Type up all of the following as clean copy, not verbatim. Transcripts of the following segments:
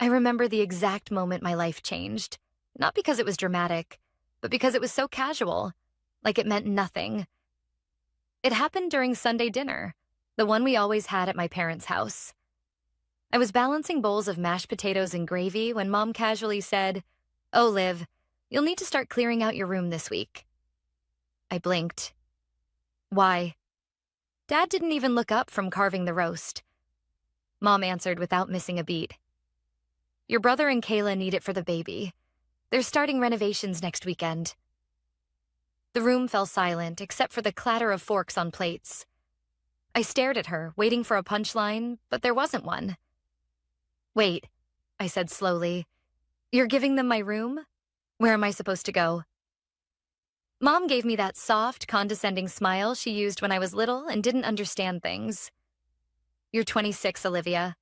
I remember the exact moment my life changed, not because it was dramatic, but because it was so casual, like it meant nothing. It happened during Sunday dinner, the one we always had at my parents' house. I was balancing bowls of mashed potatoes and gravy when Mom casually said, "Oh, Liv, you'll need to start clearing out your room this week." I blinked. Why? Dad didn't even look up from carving the roast. Mom answered without missing a beat. "Your brother and Kayla need it for the baby. They're starting renovations next weekend." The room fell silent except for the clatter of forks on plates. I stared at her, waiting for a punchline, but there wasn't one. "Wait," I said slowly. "You're giving them my room? Where am I supposed to go?" Mom gave me that soft, condescending smile she used when I was little and didn't understand things. "You're 26, Olivia.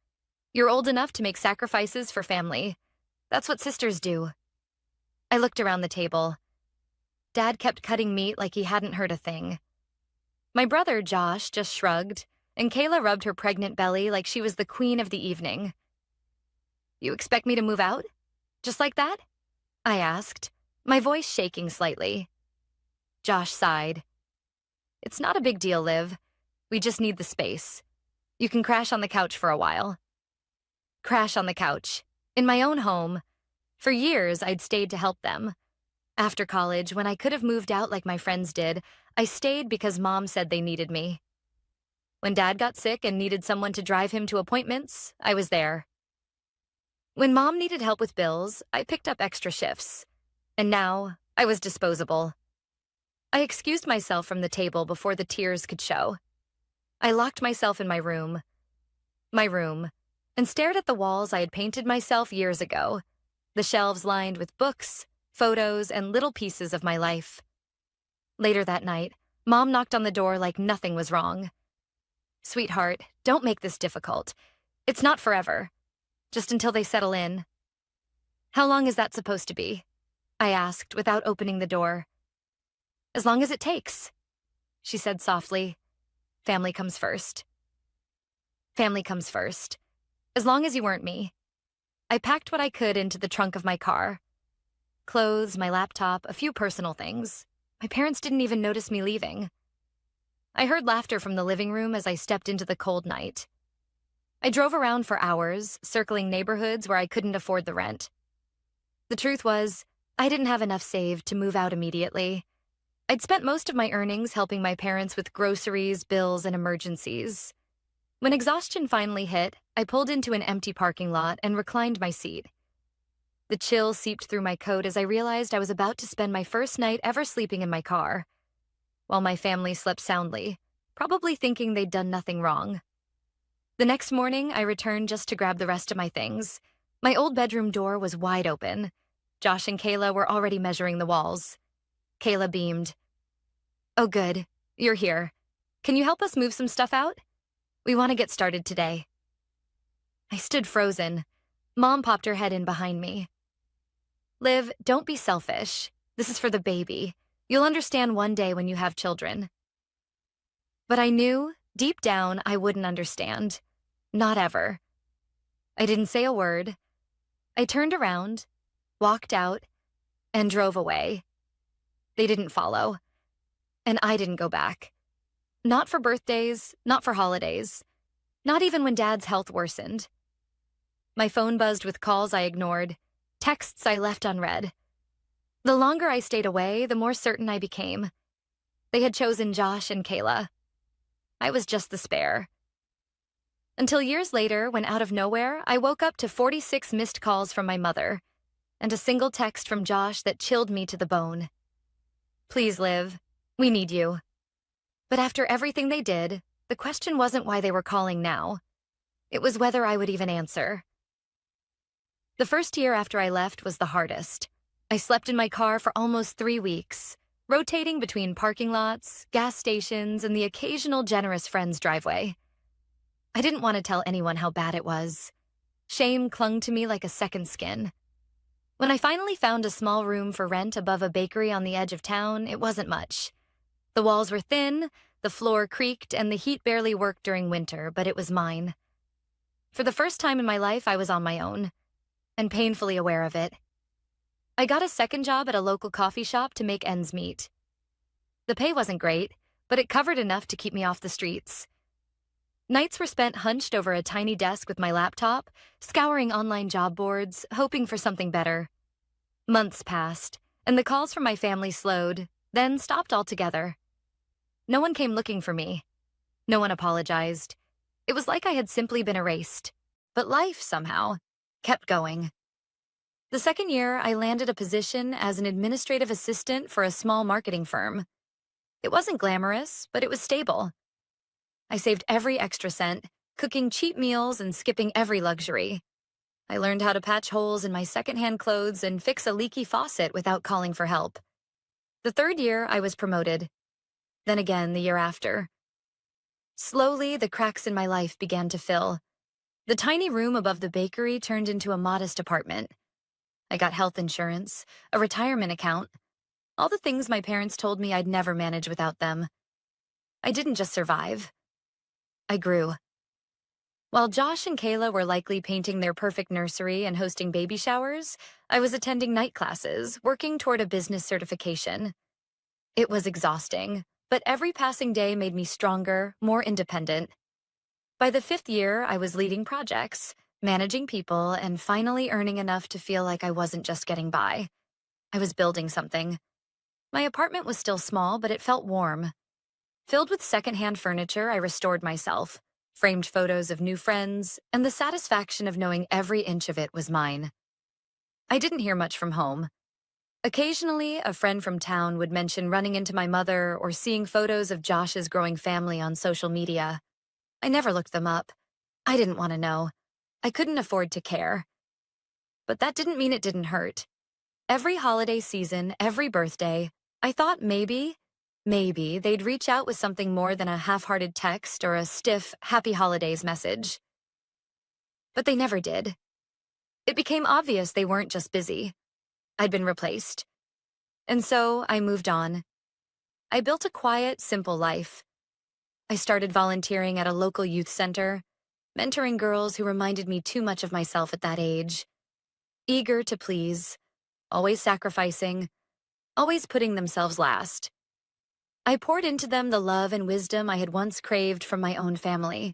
You're old enough to make sacrifices for family. That's what sisters do." I looked around the table. Dad kept cutting meat like he hadn't heard a thing. My brother, Josh, just shrugged, and Kayla rubbed her pregnant belly like she was the queen of the evening. "You expect me to move out? Just like that?" I asked, my voice shaking slightly. Josh sighed. "It's not a big deal, Liv. We just need the space. You can crash on the couch for a while." Crash on the couch. In my own home. For years, I'd stayed to help them. After college, when I could have moved out like my friends did, I stayed because Mom said they needed me. When Dad got sick and needed someone to drive him to appointments, I was there. When Mom needed help with bills, I picked up extra shifts. And now, I was disposable. I excused myself from the table before the tears could show. I locked myself in my room, and stared at the walls I had painted myself years ago, the shelves lined with books, photos, and little pieces of my life. Later that night, Mom knocked on the door like nothing was wrong. "Sweetheart, don't make this difficult. It's not forever. Just until they settle in." "How long is that supposed to be?" I asked without opening the door. "As long as it takes," she said softly. "Family comes first." Family comes first. As long as you weren't me. I packed what I could into the trunk of my car. Clothes, my laptop, a few personal things. My parents didn't even notice me leaving. I heard laughter from the living room as I stepped into the cold night. I drove around for hours, circling neighborhoods where I couldn't afford the rent. The truth was, I didn't have enough saved to move out immediately. I'd spent most of my earnings helping my parents with groceries, bills, and emergencies. When exhaustion finally hit, I pulled into an empty parking lot and reclined my seat. The chill seeped through my coat as I realized I was about to spend my first night ever sleeping in my car, while my family slept soundly, probably thinking they'd done nothing wrong. The next morning, I returned just to grab the rest of my things. My old bedroom door was wide open. Josh and Kayla were already measuring the walls. Kayla beamed. "Oh, good. You're here. Can you help us move some stuff out? We want to get started today." I stood frozen. Mom popped her head in behind me. "Liv, don't be selfish. This is for the baby. You'll understand one day when you have children." But I knew, deep down, I wouldn't understand. Not ever. I didn't say a word. I turned around, walked out, and drove away. They didn't follow. And I didn't go back. Not for birthdays, not for holidays. Not even when Dad's health worsened. My phone buzzed with calls I ignored, texts I left unread. The longer I stayed away, the more certain I became. They had chosen Josh and Kayla. I was just the spare. Until years later, when out of nowhere, I woke up to 46 missed calls from my mother, and a single text from Josh that chilled me to the bone. "Please, Liv. We need you." But after everything they did, the question wasn't why they were calling now. It was whether I would even answer. The first year after I left was the hardest. I slept in my car for almost 3 weeks, rotating between parking lots, gas stations, and the occasional generous friend's driveway. I didn't want to tell anyone how bad it was. Shame clung to me like a second skin. When I finally found a small room for rent above a bakery on the edge of town, it wasn't much. The walls were thin, the floor creaked, and the heat barely worked during winter, but it was mine. For the first time in my life, I was on my own. and painfully aware of it. I got a second job at a local coffee shop to make ends meet. The pay wasn't great, but it covered enough to keep me off the streets. Nights were spent hunched over a tiny desk with my laptop, scouring online job boards, hoping for something better. Months passed, and the calls from my family slowed, then stopped altogether. No one came looking for me. No one apologized. It was like I had simply been erased. But life, somehow, kept going. The second year, I landed a position as an administrative assistant for a small marketing firm. It wasn't glamorous, but it was stable. I saved every extra cent, cooking cheap meals and skipping every luxury. I learned how to patch holes in my secondhand clothes and fix a leaky faucet without calling for help. The third year, I was promoted. Then again the year after. Slowly, the cracks in my life began to fill. The tiny room above the bakery turned into a modest apartment. I got health insurance, a retirement account, all the things my parents told me I'd never manage without them. I didn't just survive. I grew. While Josh and Kayla were likely painting their perfect nursery and hosting baby showers, I was attending night classes, working toward a business certification. It was exhausting, but every passing day made me stronger, more independent. By the fifth year, I was leading projects, managing people, and finally earning enough to feel like I wasn't just getting by. I was building something. My apartment was still small, but it felt warm. Filled with secondhand furniture, I restored myself, framed photos of new friends, and the satisfaction of knowing every inch of it was mine. I didn't hear much from home. Occasionally, a friend from town would mention running into my mother or seeing photos of Josh's growing family on social media. I never looked them up. I didn't want to know. I couldn't afford to care. But that didn't mean it didn't hurt. Every holiday season, every birthday, I thought maybe they'd reach out with something more than a half-hearted text or a stiff Happy Holidays message. But they never did. It became obvious they weren't just busy. I'd been replaced. And so I moved on. I built a quiet, simple life. I started volunteering at a local youth center, mentoring girls who reminded me too much of myself at that age. Eager to please, always sacrificing, always putting themselves last. I poured into them the love and wisdom I had once craved from my own family.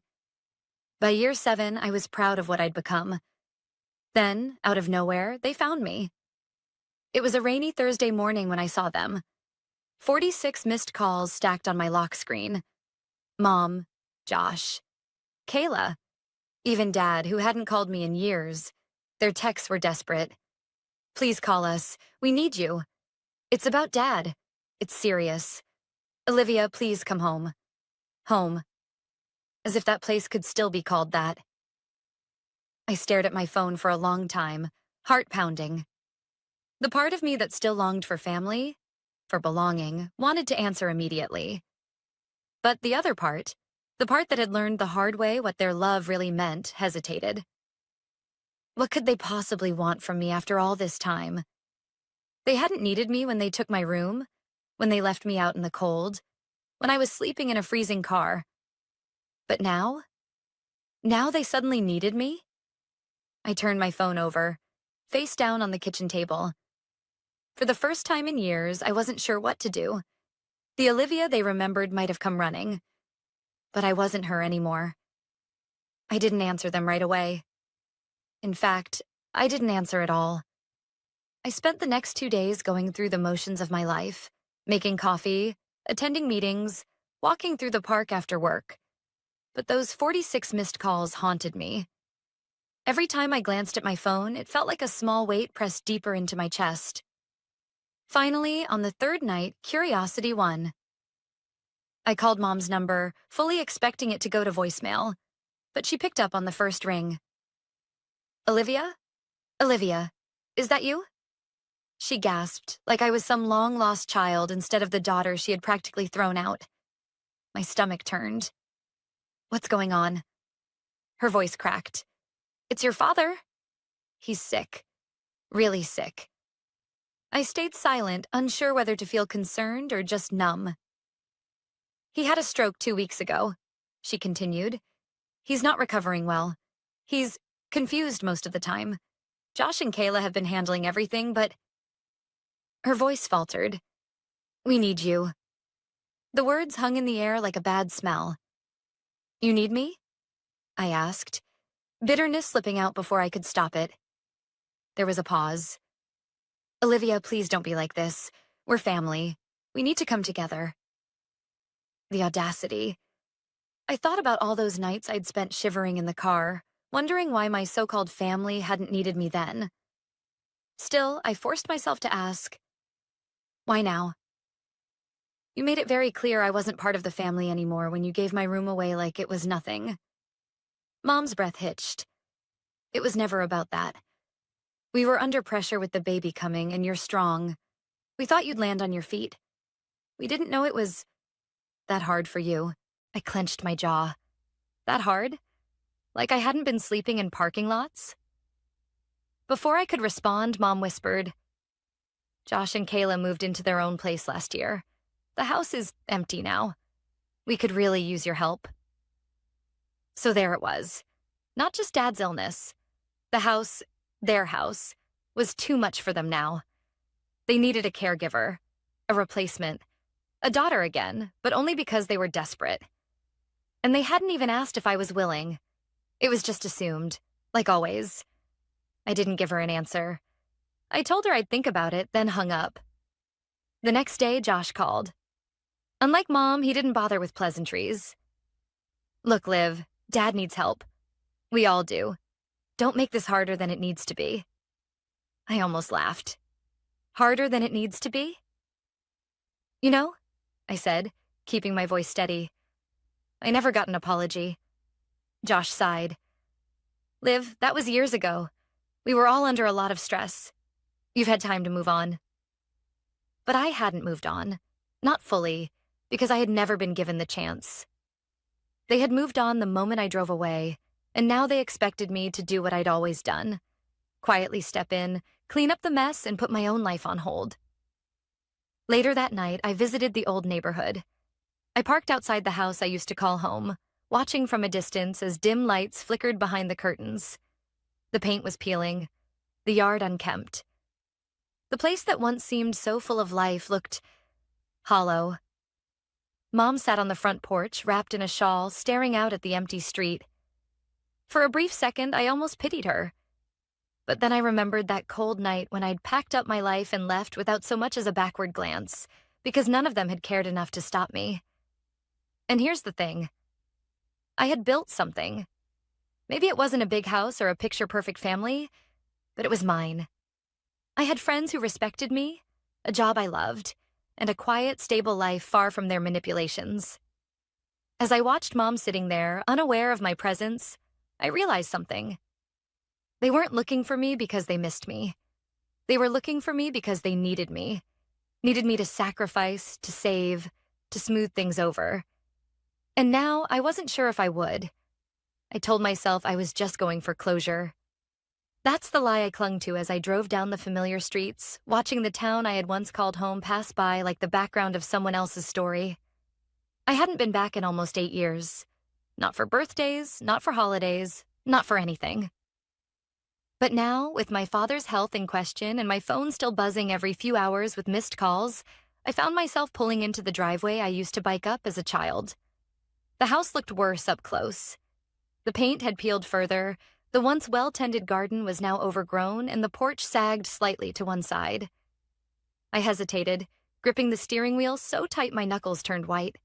By year 7, I was proud of what I'd become. Then, out of nowhere, they found me. It was a rainy Thursday morning when I saw them. 46 missed calls stacked on my lock screen. Mom, Josh, Kayla, even Dad, who hadn't called me in years. Their texts were desperate. Please call us. We need you. It's about Dad. It's serious. Olivia, please come home. Home. As if that place could still be called that. I stared at my phone for a long time, heart pounding. The part of me that still longed for family, for belonging, wanted to answer immediately. But the other part, the part that had learned the hard way what their love really meant, hesitated. What could they possibly want from me after all this time? They hadn't needed me when they took my room, when they left me out in the cold, when I was sleeping in a freezing car. But now? Now they suddenly needed me? I turned my phone over, face down on the kitchen table. For the first time in years, I wasn't sure what to do. The Olivia they remembered might have come running, but I wasn't her anymore. I didn't answer them right away. In fact, I didn't answer at all. I spent the next 2 days going through the motions of my life, making coffee, attending meetings, walking through the park after work. But those 46 missed calls haunted me. Every time I glanced at my phone, it felt like a small weight pressed deeper into my chest. Finally, on the third night, curiosity won. I called Mom's number, fully expecting it to go to voicemail, but she picked up on the first ring. Olivia? Olivia, is that you? She gasped, like I was some long-lost child instead of the daughter she had practically thrown out. My stomach turned. What's going on? Her voice cracked. It's your father. He's sick. Really sick. I stayed silent, unsure whether to feel concerned or just numb. He had a stroke 2 weeks ago, she continued. He's not recovering well. He's confused most of the time. Josh and Kayla have been handling everything, but her voice faltered. We need you. The words hung in the air like a bad smell. You need me? I asked, bitterness slipping out before I could stop it. There was a pause. Olivia, please don't be like this. We're family. We need to come together. The audacity. I thought about all those nights I'd spent shivering in the car, wondering why my so-called family hadn't needed me then. Still, I forced myself to ask, why now? You made it very clear I wasn't part of the family anymore when you gave my room away like it was nothing. Mom's breath hitched. It was never about that. We were under pressure with the baby coming, and you're strong. We thought you'd land on your feet. We didn't know it was that hard for you. I clenched my jaw. That hard? Like I hadn't been sleeping in parking lots? Before I could respond, Mom whispered, Josh and Kayla moved into their own place last year. The house is empty now. We could really use your help. So there it was. Not just Dad's illness. The house, their house, was too much for them now. They needed a caregiver, a replacement, a daughter again, but only because they were desperate. And they hadn't even asked if I was willing. It was just assumed, like always. I didn't give her an answer. I told her I'd think about it, then hung up. The next day, Josh called. Unlike Mom, he didn't bother with pleasantries. Look, Liv, Dad needs help. We all do. Don't make this harder than it needs to be. I almost laughed. Harder than it needs to be? You know, I said, keeping my voice steady. I never got an apology. Josh sighed. Liv, that was years ago. We were all under a lot of stress. You've had time to move on. But I hadn't moved on. Not fully, because I had never been given the chance. They had moved on the moment I drove away, and now they expected me to do what I'd always done. Quietly step in, clean up the mess, and put my own life on hold. Later that night, I visited the old neighborhood. I parked outside the house I used to call home, watching from a distance as dim lights flickered behind the curtains. The paint was peeling, the yard unkempt. The place that once seemed so full of life looked hollow. Mom sat on the front porch, wrapped in a shawl, staring out at the empty street. For a brief second, I almost pitied her. But then I remembered that cold night when I'd packed up my life and left without so much as a backward glance, because none of them had cared enough to stop me. And here's the thing. I had built something. Maybe it wasn't a big house or a picture-perfect family, but it was mine. I had friends who respected me, a job I loved, and a quiet, stable life far from their manipulations. As I watched Mom sitting there, unaware of my presence, I realized something. They weren't looking for me because they missed me. They were looking for me because they needed me to sacrifice, to save, to smooth things over. And now I wasn't sure if I would. I told myself I was just going for closure. That's the lie I clung to as I drove down the familiar streets, watching the town I had once called home pass by like the background of someone else's story. I hadn't been back in almost 8 years. Not for birthdays, not for holidays, not for anything. But now, with my father's health in question and my phone still buzzing every few hours with missed calls, I found myself pulling into the driveway I used to bike up as a child. The house looked worse up close. The paint had peeled further, the once well-tended garden was now overgrown, and the porch sagged slightly to one side. I hesitated, gripping the steering wheel so tight my knuckles turned white.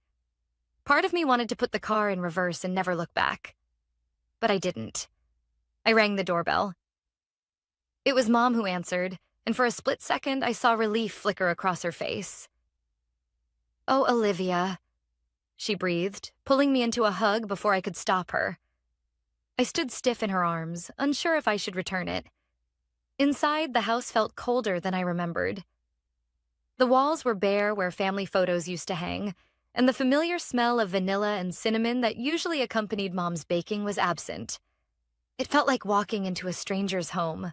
Part of me wanted to put the car in reverse and never look back. But I didn't. I rang the doorbell. It was Mom who answered, and for a split second I saw relief flicker across her face. "Oh, Olivia," she breathed, pulling me into a hug before I could stop her. I stood stiff in her arms, unsure if I should return it. Inside, the house felt colder than I remembered. The walls were bare where family photos used to hang, and the familiar smell of vanilla and cinnamon that usually accompanied Mom's baking was absent. It felt like walking into a stranger's home.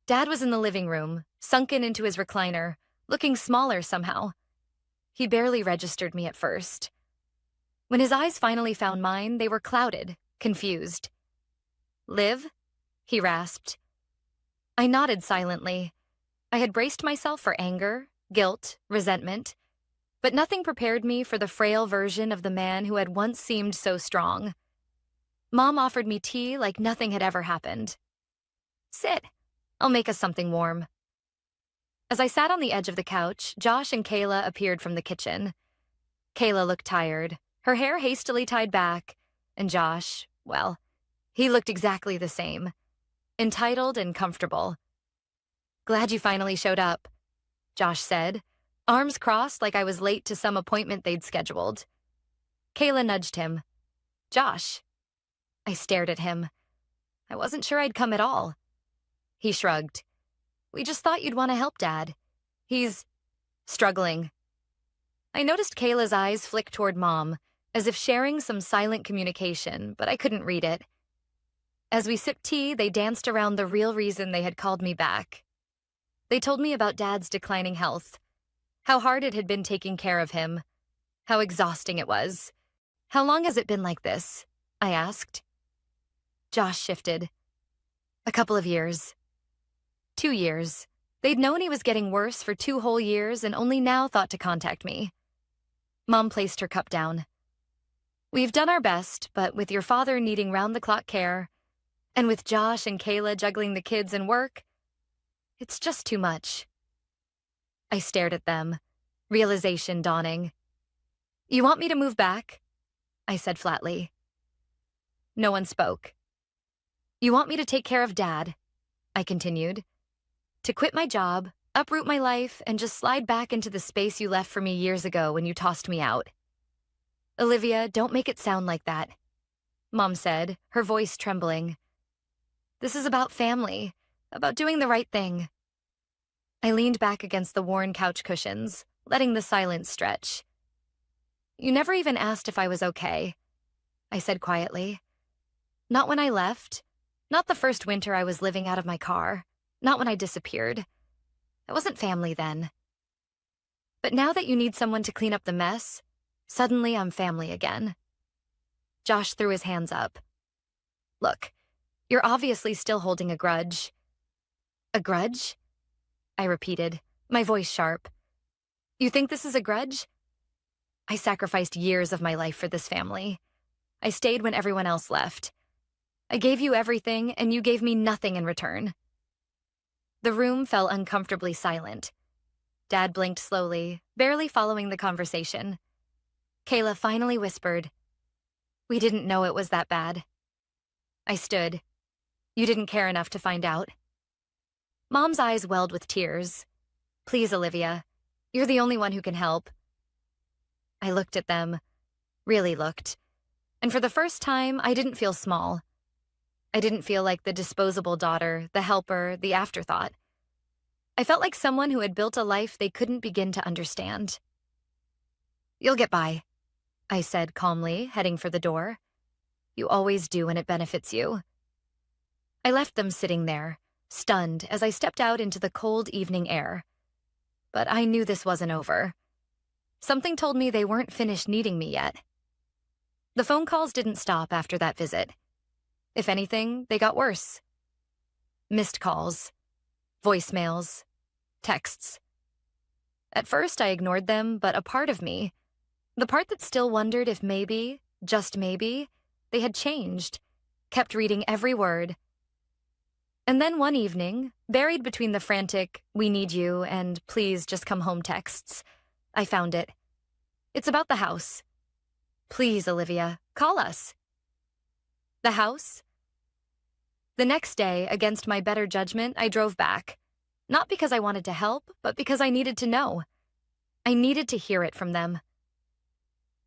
Dad was in the living room, sunken into his recliner, looking smaller somehow. He barely registered me at first. When his eyes finally found mine, they were clouded, confused. "Liv?" he rasped. I nodded silently. I had braced myself for anger, guilt, resentment, but nothing prepared me for the frail version of the man who had once seemed so strong. Mom offered me tea like nothing had ever happened. Sit. I'll make us something warm. As I sat on the edge of the couch, Josh and Kayla appeared from the kitchen. Kayla looked tired, her hair hastily tied back, and Josh, well, he looked exactly the same, entitled and comfortable. "Glad you finally showed up," Josh said, arms crossed like I was late to some appointment they'd scheduled. Kayla nudged him. "Josh." I stared at him. I wasn't sure I'd come at all. He shrugged. "We just thought you'd want to help Dad. He's struggling." I noticed Kayla's eyes flick toward Mom, as if sharing some silent communication, but I couldn't read it. As we sipped tea, they danced around the real reason they had called me back. They told me about Dad's declining health, how hard it had been taking care of him, how exhausting it was. "How long has it been like this?" I asked. Josh shifted. "A couple of years." 2 years. They'd known he was getting worse for 2 whole years and only now thought to contact me. Mom placed her cup down. "We've done our best, but with your father needing round-the-clock care, and with Josh and Kayla juggling the kids and work, it's just too much." I stared at them, realization dawning. "You want me to move back?" I said flatly. No one spoke. "You want me to take care of Dad?" I continued. "To quit my job, uproot my life, and just slide back into the space you left for me years ago when you tossed me out?" "Olivia, don't make it sound like that," Mom said, her voice trembling. "This is about family, about doing the right thing." I leaned back against the worn couch cushions, letting the silence stretch. "You never even asked if I was okay," I said quietly. "Not when I left, not the first winter I was living out of my car, not when I disappeared. I wasn't family then. But now that you need someone to clean up the mess, suddenly I'm family again." Josh threw his hands up. "Look, you're obviously still holding a grudge." "A grudge?" I repeated, my voice sharp. "You think this is a grudge? I sacrificed years of my life for this family. I stayed when everyone else left. I gave you everything, and you gave me nothing in return." The room fell uncomfortably silent. Dad blinked slowly, barely following the conversation. Kayla finally whispered, "We didn't know it was that bad." I stood. "You didn't care enough to find out?" Mom's eyes welled with tears. "Please, Olivia, you're the only one who can help." I looked at them, really looked, and for the first time, I didn't feel small. I didn't feel like the disposable daughter, the helper, the afterthought. I felt like someone who had built a life they couldn't begin to understand. "You'll get by," I said calmly, heading for the door. "You always do when it benefits you." I left them sitting there, stunned as I stepped out into the cold evening air. But I knew this wasn't over. Something told me they weren't finished needing me yet. The phone calls didn't stop after that visit. If anything, they got worse. Missed calls, voicemails, texts. At first, I ignored them, but a part of me, the part that still wondered if maybe, just maybe, they had changed, kept reading every word. And then one evening, buried between the frantic, "We need you," and "Please just come home" texts, I found it. It's about the house. "Please, Olivia, call us." The house? The next day, against my better judgment, I drove back. Not because I wanted to help, but because I needed to know. I needed to hear it from them.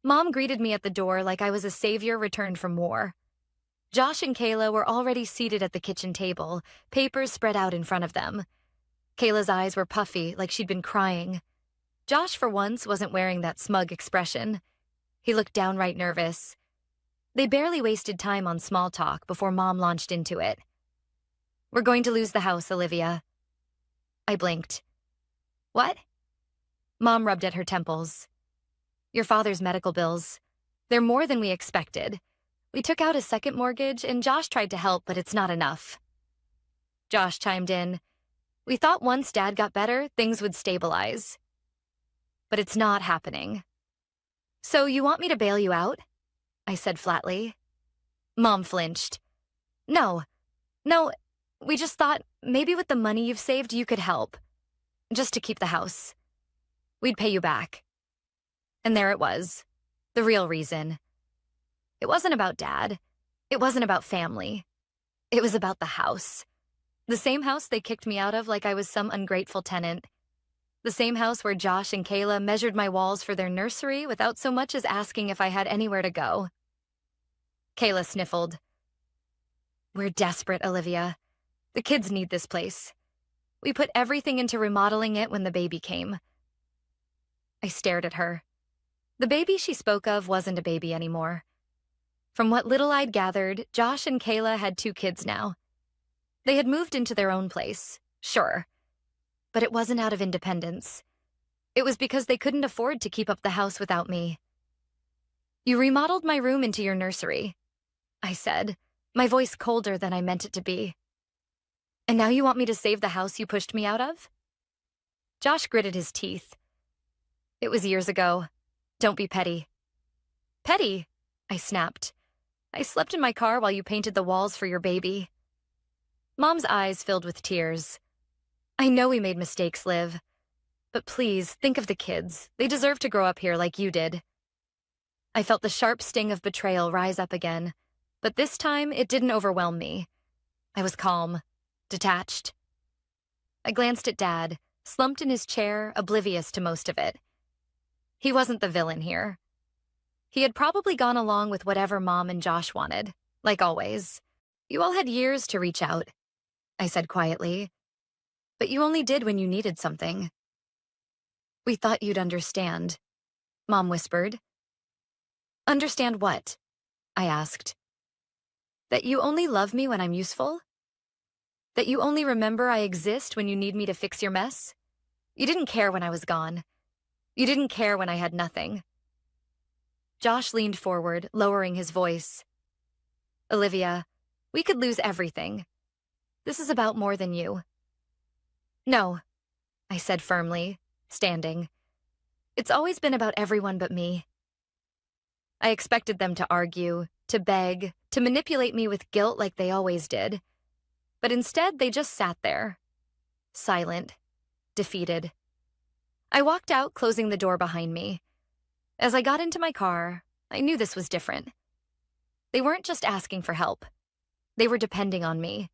Mom greeted me at the door like I was a savior returned from war. Josh and Kayla were already seated at the kitchen table, papers spread out in front of them. Kayla's eyes were puffy, like she'd been crying. Josh, for once, wasn't wearing that smug expression. He looked downright nervous. They barely wasted time on small talk before Mom launched into it. "We're going to lose the house, Olivia." I blinked. "What?" Mom rubbed at her temples. "Your father's medical bills. They're more than we expected. We took out a second mortgage, and Josh tried to help, but it's not enough." Josh chimed in. We thought once Dad got better, things would stabilize. But it's not happening. So you want me to bail you out? I said flatly. Mom flinched. No, we just thought maybe with the money you've saved you could help. Just to keep the house. We'd pay you back. And there it was. The real reason. It wasn't about Dad. It wasn't about family. It was about the house. The same house they kicked me out of like I was some ungrateful tenant. The same house where Josh and Kayla measured my walls for their nursery without so much as asking if I had anywhere to go. Kayla sniffled. We're desperate, Olivia. The kids need this place. We put everything into remodeling it when the baby came. I stared at her. The baby she spoke of wasn't a baby anymore. From what little I'd gathered, Josh and Kayla had 2 kids now. They had moved into their own place, sure. But it wasn't out of independence. It was because they couldn't afford to keep up the house without me. You remodeled my room into your nursery, I said, my voice colder than I meant it to be. And now you want me to save the house you pushed me out of? Josh gritted his teeth. It was years ago. Don't be petty. Petty? I snapped. I slept in my car while you painted the walls for your baby. Mom's eyes filled with tears. I know we made mistakes, Liv. But please, think of the kids. They deserve to grow up here like you did. I felt the sharp sting of betrayal rise up again, but this time it didn't overwhelm me. I was calm, detached. I glanced at Dad, slumped in his chair, oblivious to most of it. He wasn't the villain here. He had probably gone along with whatever Mom and Josh wanted, like always. You all had years to reach out, I said quietly. But you only did when you needed something. We thought you'd understand, Mom whispered. Understand what? I asked. That you only love me when I'm useful? That you only remember I exist when you need me to fix your mess? You didn't care when I was gone. You didn't care when I had nothing. Josh leaned forward, lowering his voice. Olivia, we could lose everything. This is about more than you. No, I said firmly, standing. It's always been about everyone but me. I expected them to argue, to beg, to manipulate me with guilt like they always did. But instead, they just sat there, silent, defeated. I walked out, closing the door behind me. As I got into my car, I knew this was different. They weren't just asking for help. They were depending on me.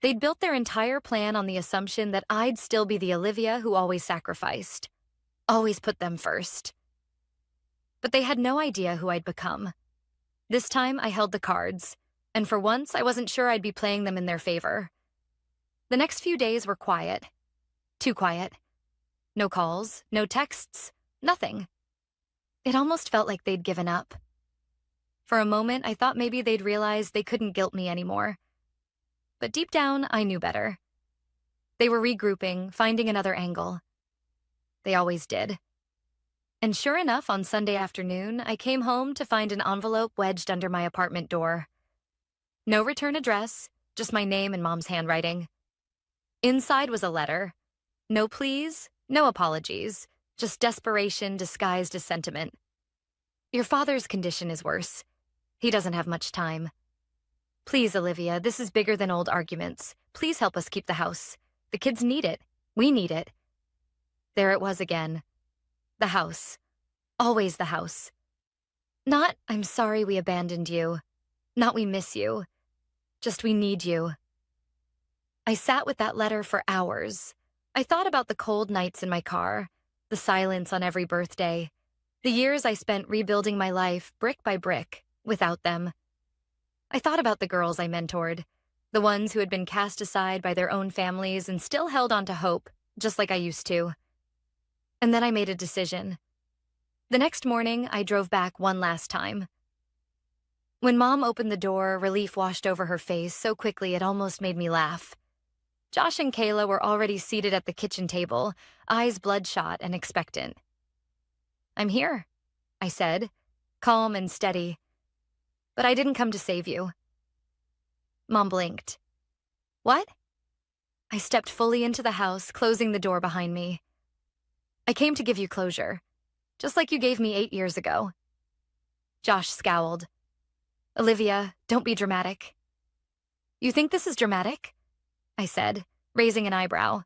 They'd built their entire plan on the assumption that I'd still be the Olivia who always sacrificed, always put them first. But they had no idea who I'd become. This time, I held the cards, and for once, I wasn't sure I'd be playing them in their favor. The next few days were quiet. Too quiet. No calls, no texts, nothing. It almost felt like they'd given up. For a moment, I thought maybe they'd realize they couldn't guilt me anymore. But deep down, I knew better. They were regrouping, finding another angle. They always did. And sure enough, on Sunday afternoon, I came home to find an envelope wedged under my apartment door. No return address, just my name and Mom's handwriting. Inside was a letter. No pleas, no apologies, just desperation disguised as sentiment. Your father's condition is worse. He doesn't have much time. Please, Olivia, this is bigger than old arguments. Please help us keep the house. The kids need it. We need it. There it was again. The house. Always the house. Not, I'm sorry we abandoned you. Not, we miss you. Just, we need you. I sat with that letter for hours. I thought about the cold nights in my car, the silence on every birthday, the years I spent rebuilding my life brick by brick without them. I thought about the girls I mentored, the ones who had been cast aside by their own families and still held on to hope, just like I used to. And then I made a decision. The next morning, I drove back one last time. When Mom opened the door, relief washed over her face so quickly it almost made me laugh. Josh and Kayla were already seated at the kitchen table, eyes bloodshot and expectant. I'm here, I said, calm and steady. But I didn't come to save you. Mom blinked. What? I stepped fully into the house, closing the door behind me. I came to give you closure, just like you gave me 8 years ago. Josh scowled. Olivia, don't be dramatic. You think this is dramatic? I said, raising an eyebrow.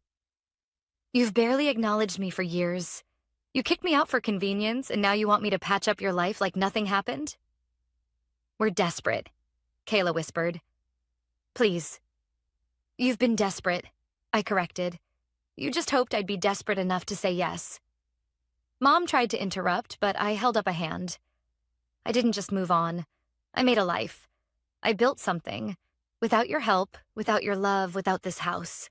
You've barely acknowledged me for years. You kicked me out for convenience, and now you want me to patch up your life like nothing happened? We're desperate, Kayla whispered. Please. You've been desperate, I corrected. You just hoped I'd be desperate enough to say yes. Mom tried to interrupt, but I held up a hand. I didn't just move on. I made a life. I built something. Without your help, without your love, without this house.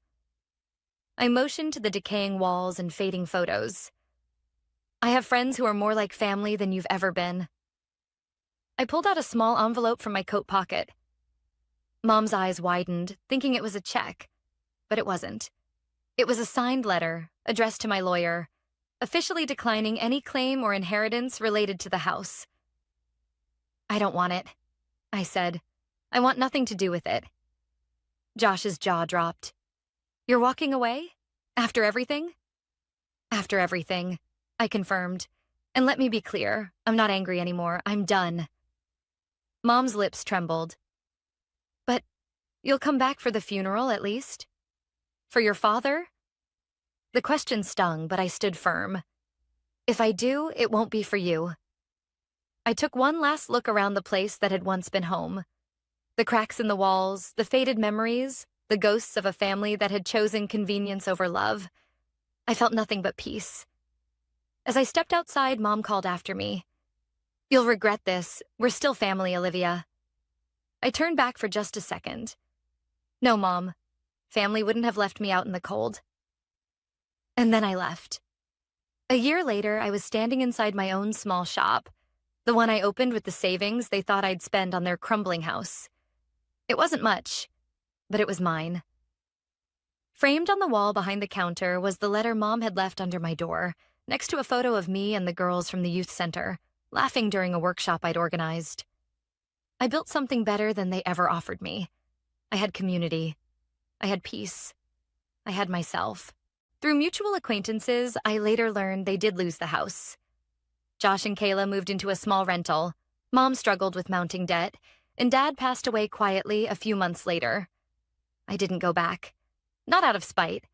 I motioned to the decaying walls and fading photos. I have friends who are more like family than you've ever been. I pulled out a small envelope from my coat pocket. Mom's eyes widened, thinking it was a check, but it wasn't. It was a signed letter, addressed to my lawyer, officially declining any claim or inheritance related to the house. I don't want it, I said. I want nothing to do with it. Josh's jaw dropped. You're walking away? After everything? After everything, I confirmed. And let me be clear, I'm not angry anymore. I'm done. Mom's lips trembled. But you'll come back for the funeral, at least? For your father? The question stung, but I stood firm. If I do, it won't be for you. I took one last look around the place that had once been home. The cracks in the walls, the faded memories, the ghosts of a family that had chosen convenience over love. I felt nothing but peace. As I stepped outside, Mom called after me. You'll regret this. We're still family, Olivia. I turned back for just a second. No, Mom. Family wouldn't have left me out in the cold. And then I left. A year later, I was standing inside my own small shop, the one I opened with the savings they thought I'd spend on their crumbling house. It wasn't much, but it was mine. Framed on the wall behind the counter was the letter Mom had left under my door, next to a photo of me and the girls from the youth center, laughing during a workshop I'd organized. I built something better than they ever offered me. I had community. I had peace. I had myself. Through mutual acquaintances, I later learned they did lose the house. Josh and Kayla moved into a small rental. Mom struggled with mounting debt, and Dad passed away quietly a few months later. I didn't go back. Not out of spite,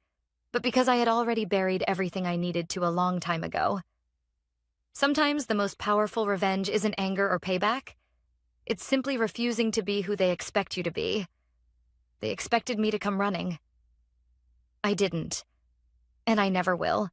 but because I had already buried everything I needed to a long time ago. Sometimes the most powerful revenge isn't anger or payback. It's simply refusing to be who they expect you to be. They expected me to come running. I didn't, and I never will.